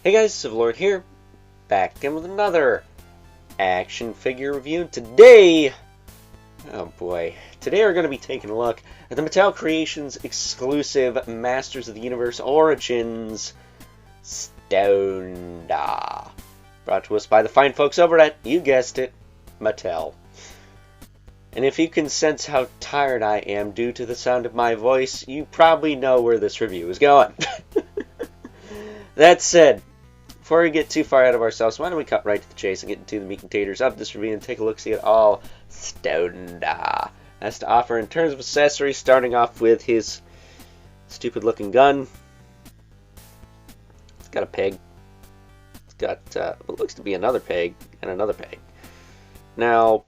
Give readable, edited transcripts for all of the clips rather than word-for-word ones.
Hey guys, Civilord here, back again with another action figure review. Today, oh boy, today we're going to be taking a look at the Mattel Creations exclusive Masters of the Universe Origins Stone-Dar. Brought to us by the fine folks over at, you guessed it, Mattel. And if you can sense how tired I am due to the sound of my voice, you probably know where this review is going. That said, before we get too far out of ourselves, why don't we cut right to the chase and get into the meat and taters of this review and take a look-see at all Stone-Dar has to offer in terms of accessories, starting off with his stupid-looking gun. It's got a peg. It's got what looks to be another peg and another peg. Now,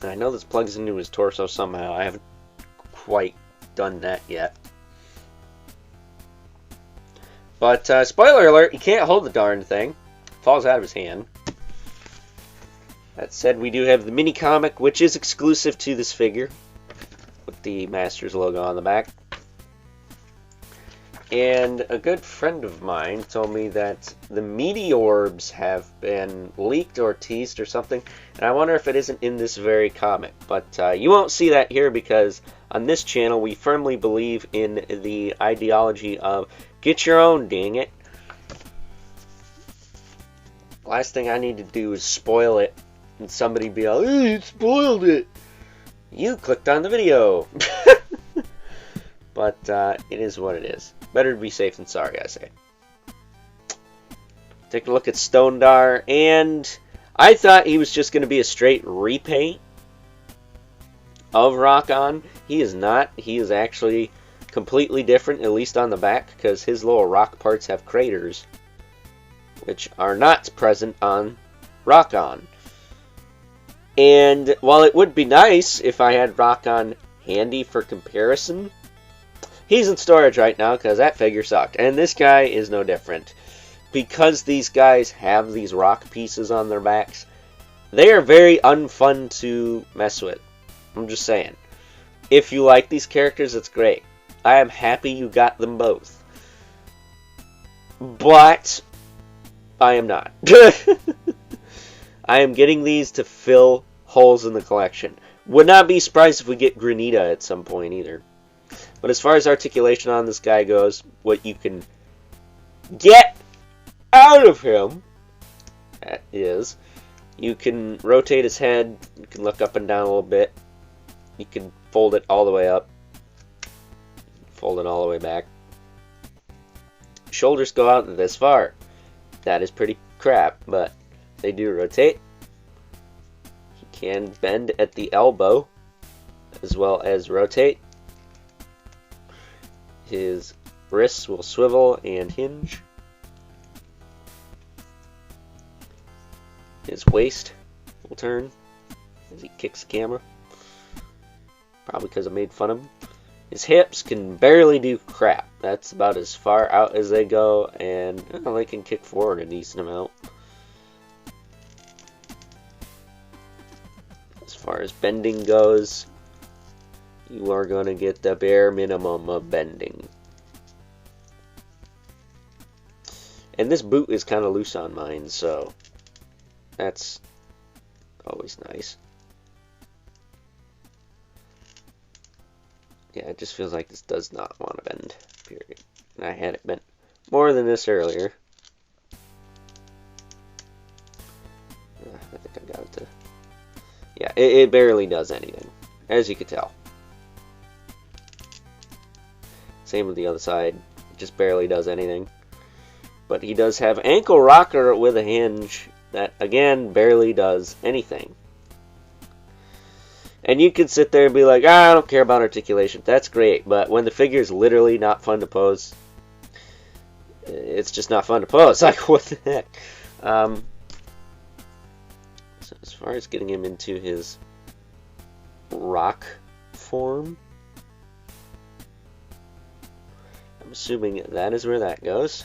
I know this plugs into his torso somehow. I haven't quite done that yet. But, spoiler alert, he can't hold the darn thing. It falls out of his hand. That said, we do have the mini comic, which is exclusive to this figure, with the Masters logo on the back. And a good friend of mine told me that the meteorbs have been leaked or teased or something, and I wonder if it isn't in this very comic. But you won't see that here because on this channel we firmly believe in the ideology of get your own, dang it. Last thing I need to do is spoil it and somebody be like, hey, you spoiled it. You clicked on the video. But it is what it is. Better to be safe than sorry, I say. Take a look at Stone-Dar, and I thought he was just going to be a straight repaint of Rock-On. He is not. He is actually completely different, at least on the back, because his little rock parts have craters, which are not present on Rock-On. And while it would be nice if I had Rock-On handy for comparison, he's in storage right now because that figure sucked. And this guy is no different. Because these guys have these rock pieces on their backs, they are very unfun to mess with. I'm just saying. If you like these characters, it's great. I am happy you got them both. But I am not. I am getting these to fill holes in the collection. Would not be surprised if we get Granita at some point either. But as far as articulation on this guy goes, what you can get out of him is you can rotate his head, you can look up and down a little bit, you can fold it all the way up, fold it all the way back. Shoulders go out this far. That is pretty crap, but they do rotate. He can bend at the elbow as well as rotate. His wrists will swivel and hinge. His waist will turn as he kicks the camera. Probably because I made fun of him. His hips can barely do crap. That's about as far out as they go, and they can kick forward a decent amount. As far as bending goes, you are going to get the bare minimum of bending. And this boot is kind of loose on mine, so that's always nice. Yeah, it just feels like this does not want to bend, period. And I had it bent more than this earlier. I think I got it to... Yeah, it barely does anything, as you can tell. Same with the other side, it just barely does anything. But he does have ankle rocker with a hinge that, again, barely does anything. And you can sit there and be like, I don't care about articulation. That's great, but when the figure is literally not fun to pose, it's just not fun to pose. Like, what the heck? So as far as getting him into his rock form, I'm assuming that is where that goes.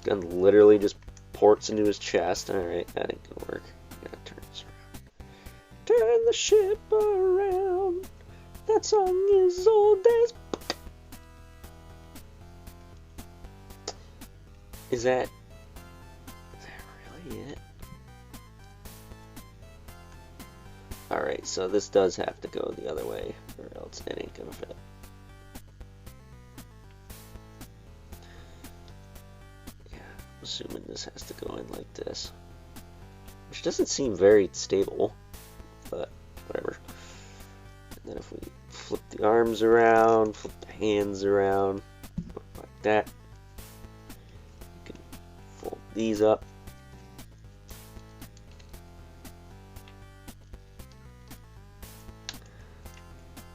Gun literally just ports into his chest. Alright, that ain't gonna work. Gotta turn this around. Turn the ship around. That song is old as... Is that really it? Alright, so this does have to go the other way, or else it ain't gonna fit. Yeah, I'm assuming this has to go in like this. Which doesn't seem very stable, but whatever. And then if we flip the arms around, flip the hands around, like that. You can fold these up.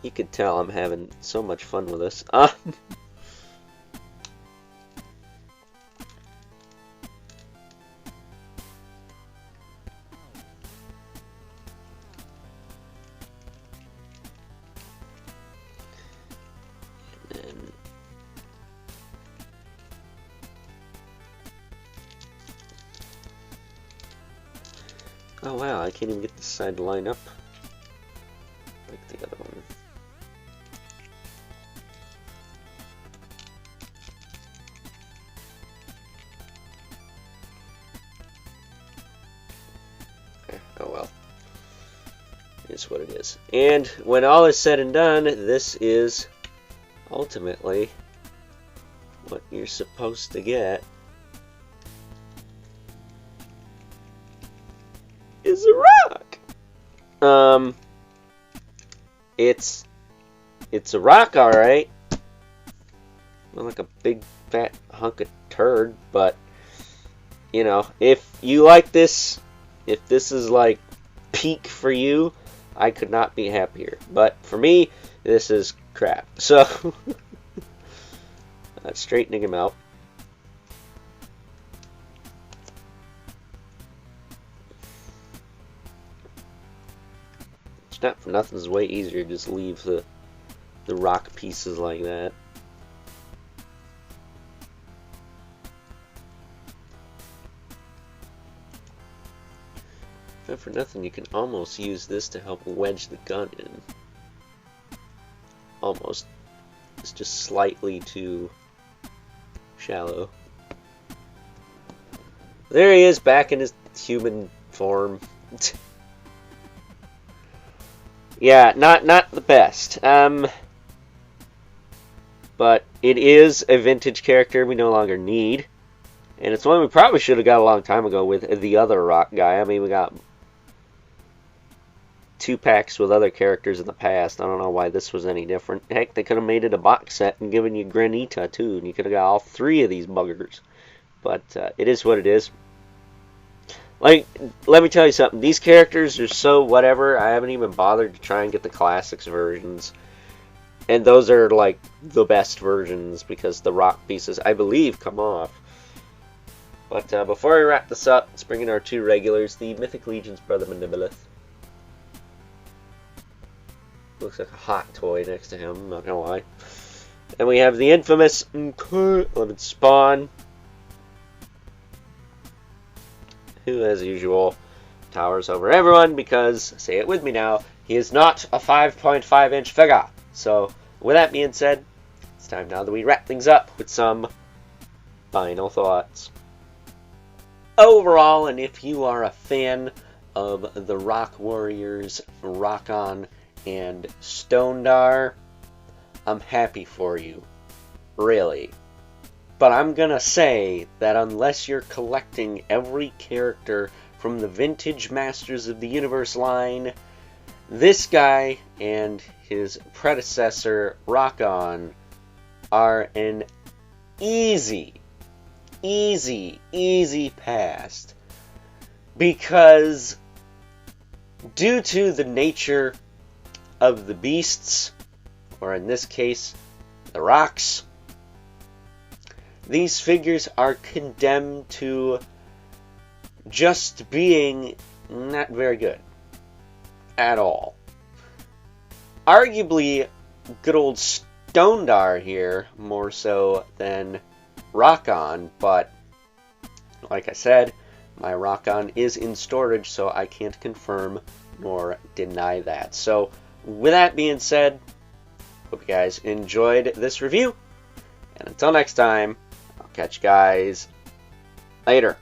You could tell I'm having so much fun with this. Oh wow, I can't even get this side to line up like the other one. Okay, oh well. It's what it is. And when all is said and done, this is ultimately what you're supposed to get. Is a rock. It's a rock, all right. Not like a big fat hunk of turd, but you know, if you like this, if this is like peak for you, I could not be happier. But for me, this is crap. So straightening him out. Not for nothing, it's way easier to just leave the rock pieces like that. Not for nothing, you can almost use this to help wedge the gun in. Almost. It's just slightly too shallow. There he is, back in his human form. Yeah, not the best. But it is a vintage character we no longer need. And it's one we probably should have got a long time ago with the other rock guy. I mean, we got 2 packs with other characters in the past. I don't know why this was any different. Heck, they could have made it a box set and given you Granita, too. And you could have got all 3 of these buggers. But it is what it is. Like, let me tell you something. These characters are so whatever. I haven't even bothered to try and get the classics versions. And those are, like, the best versions because the rock pieces, I believe, come off. But before we wrap this up, let's bring in our 2 regulars. The Mythic Legion's Brother Manibelith. Looks like a hot toy next to him, I'm not gonna lie. And we have the infamous Limited Spawn, who, as usual, towers over everyone because, say it with me now, he is not a 5.5-inch figure. So, with that being said, it's time now that we wrap things up with some final thoughts. Overall, and if you are a fan of the Rock Warriors, Rock-On, and Stone-Dar, I'm happy for you. Really. But I'm gonna say that unless you're collecting every character from the Vintage Masters of the Universe line, this guy and his predecessor, Rock-On, are an easy pass. Because due to the nature of the beasts, or in this case, the rocks, these figures are condemned to just being not very good at all. Arguably, good old Stone-Dar here, more so than Rock-On, but like I said, my Rock-On is in storage, so I can't confirm nor deny that. So, with that being said, hope you guys enjoyed this review, and until next time, I'll catch you guys Later.